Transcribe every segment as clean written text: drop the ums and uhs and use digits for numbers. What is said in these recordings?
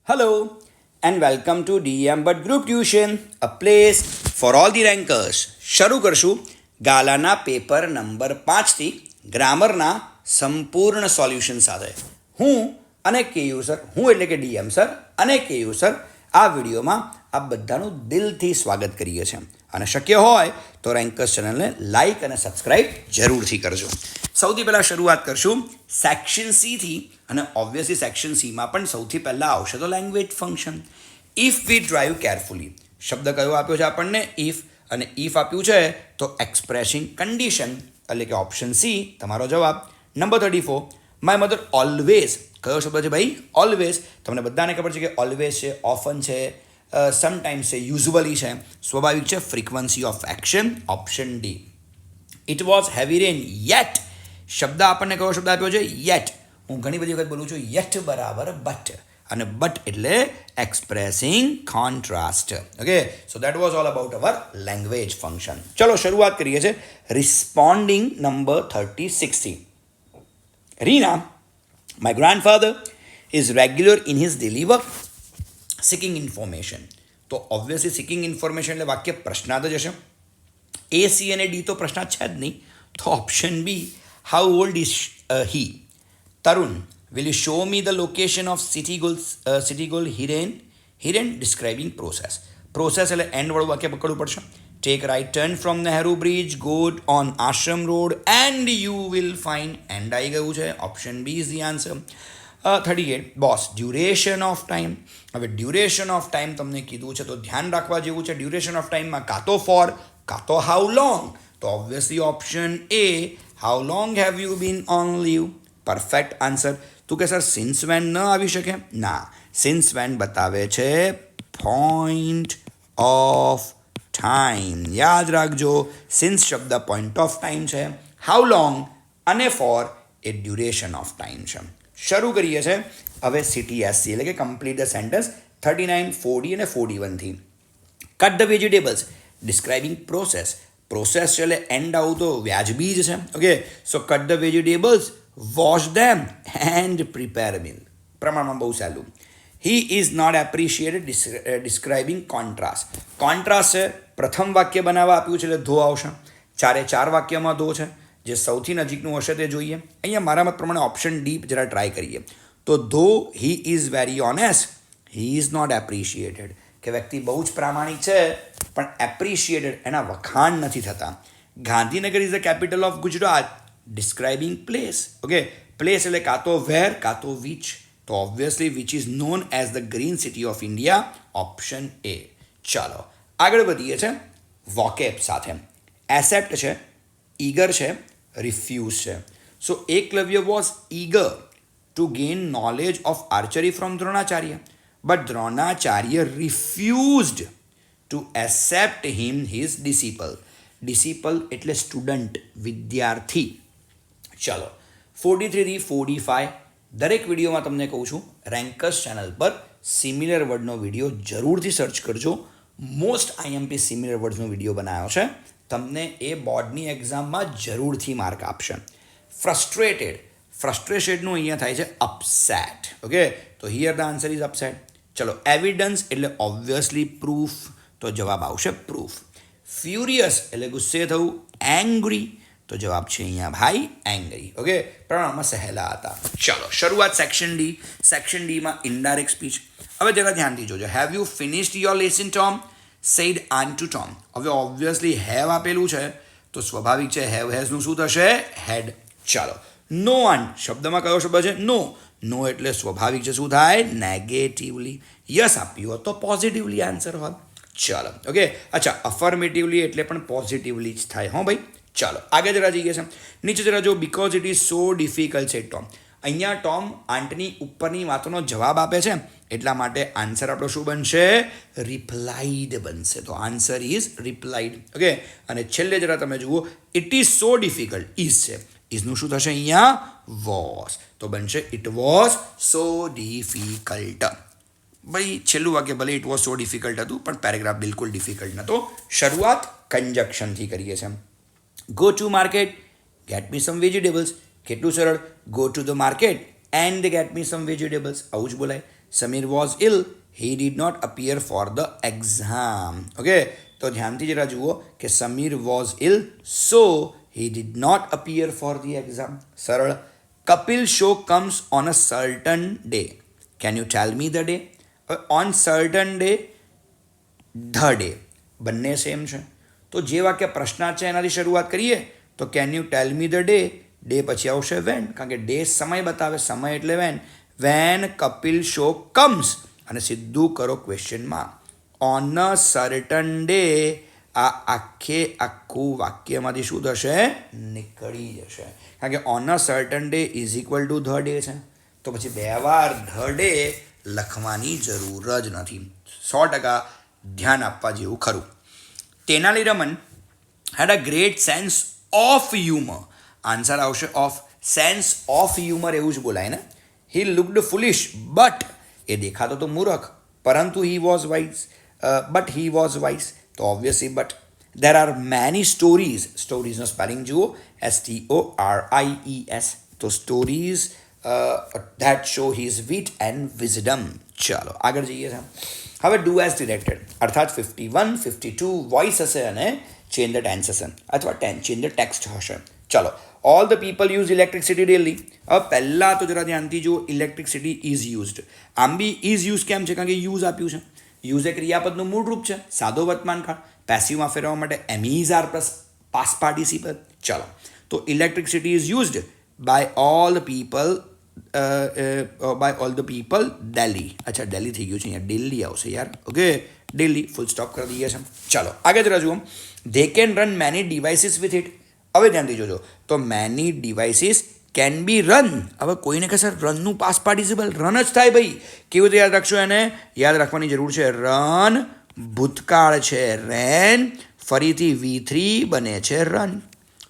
Hello and welcome to DM But Group Tuition, a place for all the rankers. શરૂ કરશું ગાલાના paper number 5થી ગ્રામરના સંપૂર્ણ solution સાથે. હું અને કેયુ સર, હું એટલે કે ડીએમ સર અને કેયુ સર આ વિડીયોમાં આ બધાનું દિલથી સ્વાગત કરીએ છીએ અને શક્ય હોય તો રેન્કર્સ ચેનલને લાઇક અને સબસ્ક્રાઈબ જરૂરથી કરજો. સૌથી પહેલાં શરૂઆત કરશું સેક્શન સીથી અને ઓબ્વિયસલી સેક્શન સીમાં પણ સૌથી પહેલાં આવશે તો language function. If V drive carefully શબ્દ કયો આપ્યો છે આપણને? ઇફ. અને ઇફ આપ્યું છે તો એક્સપ્રેસિંગ કન્ડિશન એટલે કે ઓપ્શન સી તમારો જવાબ. નંબર 34, માય મધર ઓલવેઝ કયો શબ્દ છે ભાઈ? ઓલવેઝ. તમને બધાને ખબર છે કે ઓલવેઝ છે, ઓફન છે, સમટાઈમ્સ છે, યુઝવલી છે, સ્વાભાવિક છે, frequency of action option D. It was heavy rain yet શબ્દ આપણને કયો શબ્દ આપ્યો છે? યેટ. હું ઘણી બધી વખત બોલું છું યેટ બરાબર બટ, અને બટ એટલે expressing contrast. Okay, so that was all about our language function. ચલો શરૂઆત કરીએ છીએ રિસ્પોન્ડિંગ નંબર 36 થી. Reena, my grandfather is regular in his daily work seeking information. તો ઓબ્વિયસલી સિકિંગ ઇન્ફોર્મેશન એટલે વાક્ય પ્રશ્નાર્થ જ હશે. એ, સી અને ડી તો પ્રશ્નાર્થ છે જ નહીં. તો option B, how old is he? Tarun, will you show me the location of city goal Hiren describing process. Process એટલે એન્ડ વાળું વાક્ય પકડવું પડશે. Take right turn from Nehru Bridge, go on Ashram Road and you will find, end આવી ગયું છે. Option B is the answer. 38, boss, duration of time. હવે duration of time તમને કીધું છે તો ધ્યાન રાખવા જેવું છે. ડ્યુરેશન ઓફ ટાઈમમાં કાં તો ફોર કાં તો હાઉ લોંગ. તો obviously option A, how long have you been on leave. Perfect answer. તું કે સર સિન્સ વેન ન આવી શકે? ના, સિન્સ વેન બતાવે છે પોઈન્ટ ઓફ ટાઈમ. યાદ રાખજો, સિન્સ શબ્દ પોઈન્ટ ઓફ ટાઈમ છે, હાઉ લોંગ અને for a duration of time છે. શરૂ કરીએ છીએ હવે CTSC એટલે કે કમ્પ્લીટ ધ સેન્ટેન્સ 39, 40 અને 41 થી. Cut the vegetables describing process. Process છે એટલે એન્ડ આવું તો વ્યાજબી જ છે. Okay, so cut the vegetables, wash them and prepare meal. પ્રમાણમાં બહુ સહેલું. He is not appreciated describing contrast. Contrast છે, પ્રથમ વાક્ય બનાવવા આપ્યું છે એટલે ધો આવશે. 4 વાક્યમાં ધો છે. જે સૌથી નજીકનું હશે તે જોઈએ. અહીંયા મારા મત પ્રમાણે ઓપ્શન ડી જરા ટ્રાય કરીએ. તો though he is very honest, he is not appreciated. કે વ્યક્તિ બહુ જ પ્રામાણિક છે પણ એપ્રિશિએટેડ એના વખાણ નથી થતા. Gandhinagar is the capital of Gujarat, describing place. Okay, place એટલે કાં તો વેર કાં તો વિચ. તો obviously which is known as the green city of India. Option A. ચાલો આગળ વધીએ છીએ વોકેબ સાથે. એસેપ્ટ છે, ઈગર છે, રિફ્યુઝ છે. So Eklavya was eager to gain knowledge of archery from Dronacharya, but Dronacharya refused to accept him his disciple. Disciple એટલે student, વિદ્યાર્થી. ચાલો 43 થી 45 દરેક વિડીયોમાં તમને કહું છું રેન્કર્સ ચેનલ પર સિમિલર વર્ડનો વિડીયો જરૂરથી સર્ચ કરજો. મોસ્ટ IMP સિમિલર વર્ડ્સનો વિડીયો બનાવ્યો છે. તમને એ બોર્ડની એક્ઝામમાં જરૂરથી માર્ક આપશે. ફ્રસ્ટ્રેટેડનું અહીંયા થાય છે અપસેટ. ઓકે, તો here the answer is upset. ચલો એવિડન્સ એટલે ઓબ્વિયસલી પ્રૂફ, તો જવાબ આવશે પ્રૂફ. ફ્યુરિયસ એટલે ગુસ્સે થવું. એંગ્રી તો જવાબ છે અહીંયા ભાઈ એંગ્રી. ઓકે, પ્રમાણમાં સહેલા હતા. ચાલો શરૂઆત સેક્શન ડી. સેક્શન ડીમાં ઇનડાયરેક્ટ સ્પીચ. હવે જરા ધ્યાનથી જોજો. Have you finished your lesson Tom? Said Ann to Tom. હવે ઓબ્વિયસલી હેવ આપેલું છે તો સ્વાભાવિક છે હેવ હેઝનું શું થશે? હેડ. ચાલો નો આન શબ્દમાં કયો શબ્દ છે? નો. નો એટલે સ્વાભાવિક છે શું થાય? નેગેટિવલી. યસ આપ્યું હોત તો પોઝિટિવલી આન્સર હોત. ચાલો ઓકે, અચ્છા અફર્મેટિવલી એટલે પણ પોઝિટિવલી જ થાય. હો ભાઈ. ચાલો આગળ જરા જઈએ છે. નીચે જરા જો. Because it is so difficult છે ટોમ. અહીંયા ટોમ આંટની ઉપરની વાતોનો જવાબ આપે છે એટલા માટે આન્સર આપણો શું બનશે? રિપ્લાઇડ બનશે. તો આન્સર ઇઝ રિપ્લાઇડ. ઓકે, અને છેલ્લે જરા તમે જુઓ, it is so difficult. Is છે, ઇઝનું શું થશે અહીંયા? વોઝ. તો બનશે ઇટ વોઝ સો ડિફિકલ્ટ. ભાઈ છેલ્લું વાક્ય ભલે ઇટ વોઝ સો ડિફિકલ્ટ હતું પણ પેરેગ્રાફ બિલકુલ ડિફિકલ્ટ નહોતો. શરૂઆત કંજક્શનથી કરીએ છીએ. Go to market, get me some vegetables. કેટલું સરળ. Go to the market, and they get me some vegetables. આવું જ બોલાય. Samir was ill, he did not appear for the exam. Okay, તો ધ્યાનથી જરા જુઓ કે Samir was ill, so he did not appear for the exam. સરળ. Kapil show comes on a certain day. Can you tell me the day? On certain day, the day, બંને same છે. તો જે વાક્ય પ્રશ્નાર્થ છે એનાથી શરૂઆત કરીએ તો can you tell me the day, day પછી આવશે વેન, કારણ કે ડે સમય બતાવે, સમય એટલે when. When Kapil show comes અને સીધું કરો ક્વેશ્ચનમાં. ઓન અ સર્ટન ડે, આ આખું વાક્યમાંથી શું થશે? નીકળી જશે, કારણ કે on a certain day is equal to the day છે. તો પછી બે વાર ધ ડે લખવાની જરૂર જ નથી. 100% ધ્યાન આપવા જેવું ખરું. Tenali Raman had a great sense of humour. Answer આવશે ઓફ. સેન્સ ઓફ હ્યુમર એવું જ બોલાય ને. હી લુકડ ફુલિશ બટ, એ દેખાતો તો મૂર્ખ, પરંતુ he was wise, but he was wise, તો obviously but. There are many stories, સ્ટોરીઝનો સ્પેલિંગ જુઓ, STORIES. તો stories that show his wit and wisdom. ચાલો આગળ જઈએ છીએ. હવે ડુ એઝ ડિરેક્ટેડ, અર્થાત 51, 52 વોઇસ હશે અને ચેન્જ ધ ટેન્સ હશે, અથવા ચેન્જ ધ ટેક્સ્ટ હશે. ચલો. All the people use electricity daily. હવે પહેલાં તો જરા ધ્યાનથી જુઓ, ઇલેક્ટ્રિસિટી ઇઝ યુઝડ. આમ બી ઇઝ યુઝ કેમ છે? કારણ કે યુઝ આપ્યું છે. યુઝ એ ક્રિયાપદનું મૂળ રૂપ છે, સાદો વર્તમાન કાળ. પેસિવમાં ફેરવવા માટે am is are plus past participle. ચલો, તો electricity is used by all the people, by all the people Delhi. અચ્છા, દિલ્હી થઈ ગયું છે, અહીંયા દિલ્હી આવશે યાર. ઓકે, દિલ્હી ફૂલ સ્ટોપ કરી દઈએ છે. ચાલો આગળ જરા જુઓ. They can run many devices with it. હવે ધ્યાનથી જોજો, તો many devices can be run. હવે કોઈને કહેશે રનનું પાસ્ટ પાર્ટિસિપલ રન જ થાય ભાઈ. કેવું રીતે યાદ રાખશો એને? યાદ રાખવાની જરૂર છે. રન ભૂતકાળ છે, રેન ફરીથી V3 બને છે રન.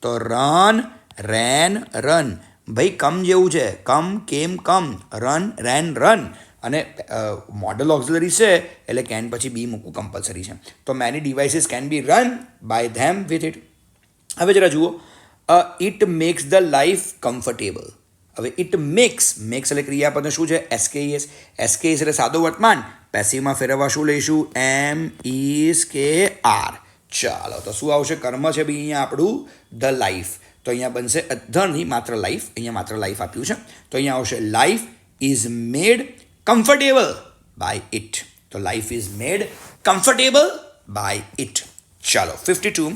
તો રન, રેન, રન. ભાઈ કમ જેવું છે, come, came, come, run, ran, run. અને મોડલ ઓક્ઝિલરી છે એટલે કેન પછી બી મૂકવું કમ્પલસરી છે. તો many devices can be run by them with it. હવે જરા જુઓ, it makes the life comfortable. હવે ઇટ મેક્સ એટલે ક્રિયાપદ શું છે? SKES. SKES એટલે સાદો વર્તમાન. પેસિવમાં ફેરવવા શું લઈશું? MEES. ચાલો, તો શું આવશે? કર્મ છે ભાઈ અહીંયા આપણું ધ લાઈફ. તો અહીંયા બનશે ધ નહીં, માત્ર લાઈફ. અહીંયા માત્ર લાઈફ આપ્યું છે, તો અહીંયા આવશે life is made comfortable by it. તો life is made comfortable by it. ચાલો 52.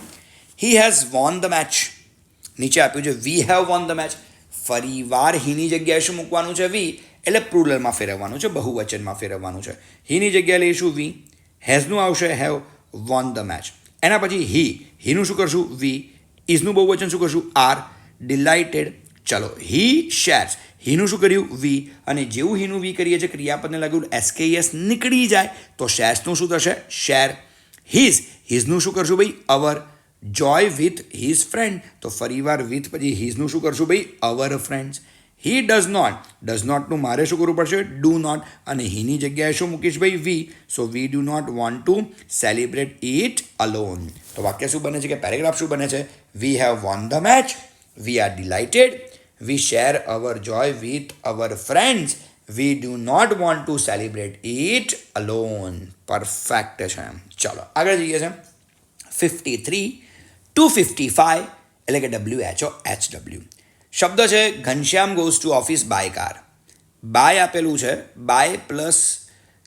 He has won the match. નીચે આપ્યું છે we have won the match. ફરી વાર હીની જગ્યાએ શું મૂકવાનું છે? વી, એટલે પ્લુરલમાં ફેરવવાનું છે, બહુવચનમાં ફેરવવાનું છે. હીની જગ્યાએ લઈશું વી. હેઝનું આવશે હેવ, વોન ધ મેચ. એના પછી હીનું શું કરશું? વી. ઇઝનું બહુવચન શું કરશું? આર. ડિલાઇટેડ. ચલો, હી શેર્સ. હીનું શું કર્યું? વી. અને જેવું હીનું વી કરીએ છીએ, ક્રિયાપદને લાગ્યું SKES નીકળી જાય, તો શેર્સનું શું થશે? શેર. હિઝનું શું કરશું ભાઈ? અવર. Joy with his friend. તો ફરીવાર વિથ પછી હિઝનું શું કરશું ભાઈ? અવર ફ્રેન્ડ્સ. હી ડઝ નોટનું મારે શું કરવું પડશે? Do not. અને હીની જગ્યાએ શું મૂકીશ ભાઈ? We. So we do not want to celebrate it alone. તો વાક્ય શું બને છે કે પેરેગ્રાફ શું બને છે? We have won the match, we are delighted, we share our joy with our friends, we do not want to celebrate it alone. Perfect છે. ચાલો આગળ જઈએ છે. 53 to 55 એટલે કે WHOHW. શબ્દ છે Ghanshyam goes to office by car. By આપેલું છે, બાય પ્લસ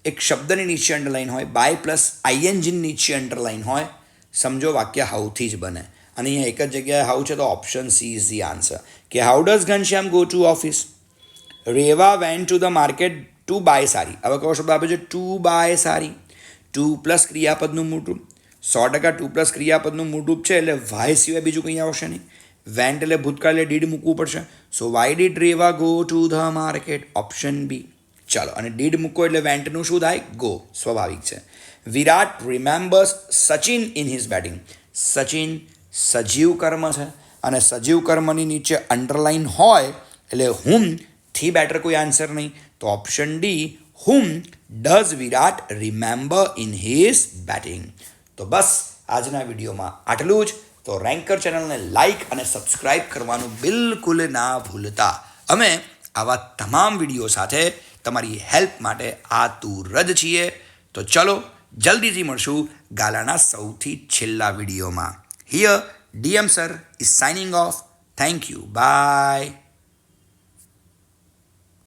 એક શબ્દની નીચે અંડરલાઇન હોય, બાય પ્લસ ING નીચે અંડરલાઇન હોય. સમજો વાક્ય હાઉથી જ બને. અને અહીંયા એક જ જગ્યાએ હાઉ છે, તો option C is the answer. કે how does Ghanshyam go to office? Reva went to the market to buy sari. હવે કયો શબ્દ આપ્યો છે? To buy sari. To plus ક્રિયાપદનું મૂળરૂપ. 100% ટુ પ્લસ ક્રિયાપદનું મૂળરૂપ છે એટલે વાય સિવાય બીજું કંઈ આવશે નહીં. વેન્ટ એટલે ભૂતકાળ એટલે ડીડ મૂકવું પડશે. So why did Reva go to the market? Option B. ચાલો, અને ડીડ મૂકો એટલે વેન્ટનું શું થાય? ગો. સ્વાભાવિક છે. Virat remembers Sachin in his batting. Sachin સજીવ કર્મ છે, અને સજીવ કર્મની નીચે અંડરલાઇન હોય એટલે હુમ થી બેટર કોઈ આન્સર નહીં. તો option D, whom does Virat remember in his batting. તો બસ આજના વિડીયોમાં આટલું જ. તો રેન્કર ચેનલને લાઇક અને સબસ્ક્રાઇબ કરવાનું બિલકુલ ના ભૂલતા. અમે આવા તમામ વિડીયો સાથે તમારી હેલ્પ માટે આતુર જ છીએ. તો ચલો જલ્દીથી મળશું ગાલાના સૌથી છેલ્લા વિડીયોમાં. Here DM sir is signing off. Thank you. By.